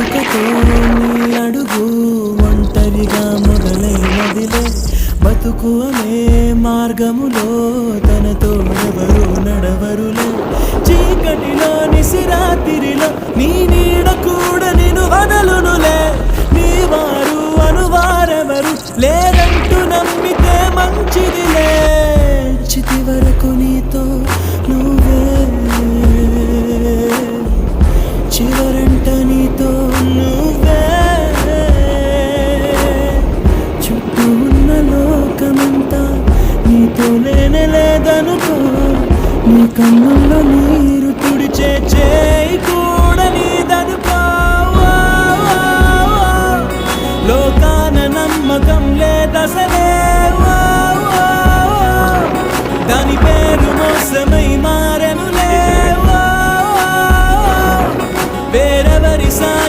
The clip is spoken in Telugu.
పుట్టుకతో నీ అడుగు ఒంటరిగా మొదలైనదిలే బతుకు అనే మార్గములో తనతో ఎవరు నడవరులే చీకటిలో నిసిరాతిరిలో నీ నీడ కూడా